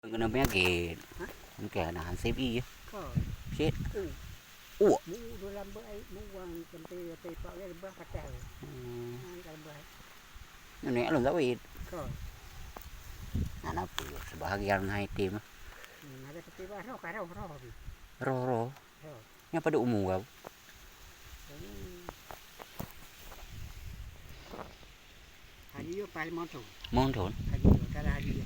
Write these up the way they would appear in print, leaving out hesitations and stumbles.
Kena penyakit. Hah? Mungkin nahan CPI je. Kau. Shit. Mu dalam baik buang sampai pak dia lebah kata. Dalam baik. Ini alun sawit. Kau. Anak apa? Sebahagian hai tim. Ada tepi baru karau roh. Roh. Roh. Yang pada umum kau. Hari yo paling motor. Monton. Hari yo kalau hari yo.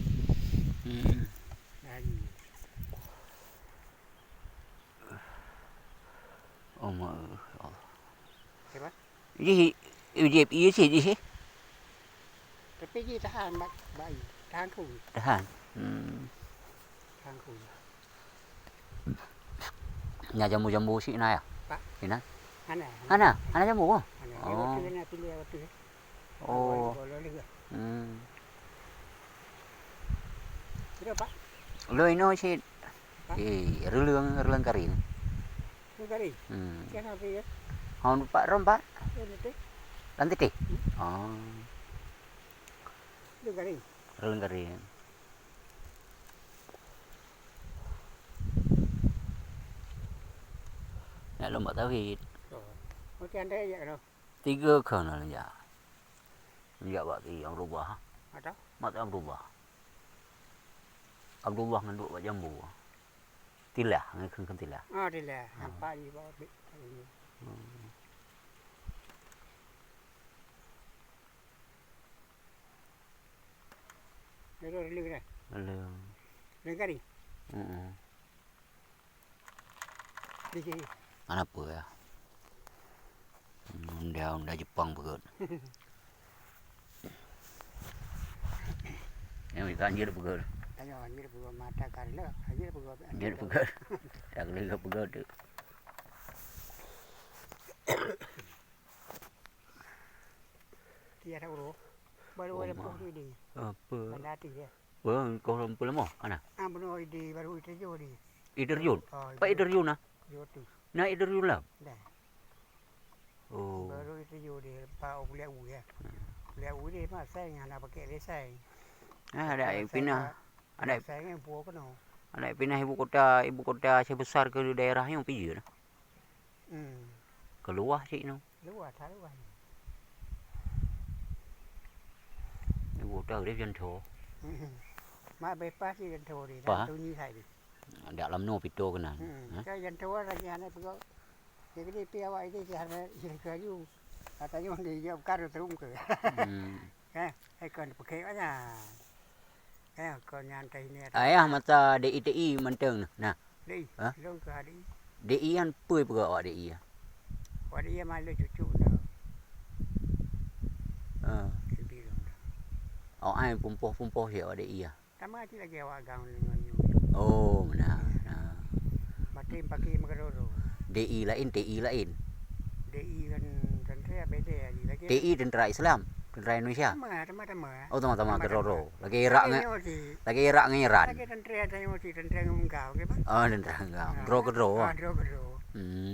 Hari. Oh ma. Siapa? Jadi UJP sih di sih. Tapi dia tahan baik. Tahan ku. Tahan. Tahan ku. Nhà jambu sih na ya. Pak. Ina. Ana Jambu. Ana. Oh. Waktu nak pilih waktu. Oh. Boleh juga. Sudah Pak. Lo ino sih. Releng karin. Negari. Kenapa ya? Hon Pak Rom Pak. Nanti. Lantik teh. Oh. Negari. Releng karin. Nak lomba tauhid. Okey anda ya kalau. 3 kan aja. Ya bagi yang rubah. Ada? Mata yang rubah. Abdullah nganduk Pak Jambu. Tilah, ngikun tilah. Oh, tilah. Nampak di bawah. Itu relung dah. Relung. Negari. Di sini. Mana apa ya? Unda Jepang begut. Yang kita anjir begut. Tanya anjir begut mata karena anjir begut. Anjir begut. Tak boleh begut tu. Tiada urus. Baru ada pun ini. Apa? Penati ya. Wah, kau rampai lama, ana. Benar ini baru itu je ni. Iderjun. Pak Iderjun ah. Joti. Nah Iderjun lah. Dah. Oh. Baru itu je ni. Pak boleh ya. Boleh ni mah saya nak pakai lesai. Ada yang pindah. Ada saya yang buat kan. Ada yang pindah ibu kota Aceh besar ke daerah yang pergi dah. Keluar cik no. Luar tak luar. Ibu kota dia jangan thor. Mak bebas di jantung ni. Apa? Jantung ni saya. Dalam no pito kena. Saya jantung lagi anak pergi. Jadi piawak ini saya kerja. Katanya orang dia karo terung ke. Kan pakai aja. Kau nyantai ni. Ayah mata DI menteng nah. Di. Long ke hari. DI kan pui pergi awak DI ah. Wadi dia malu cucu dah. Awak ai pumpoh ya awak DI ah. Tama ti lagi awak gang dengan you. Oh, benar. Mati pakai makaroro. DI lain, TI lain. DI kan tentera beda lagi. TI tentera Islam, tentera Indonesia. Tama. Oh, teman-teman keroro. Lagi Irak ngeran. Lagi tentera tentera ngungkau ke ba? Oh, tentera ngau. Dro. Dro.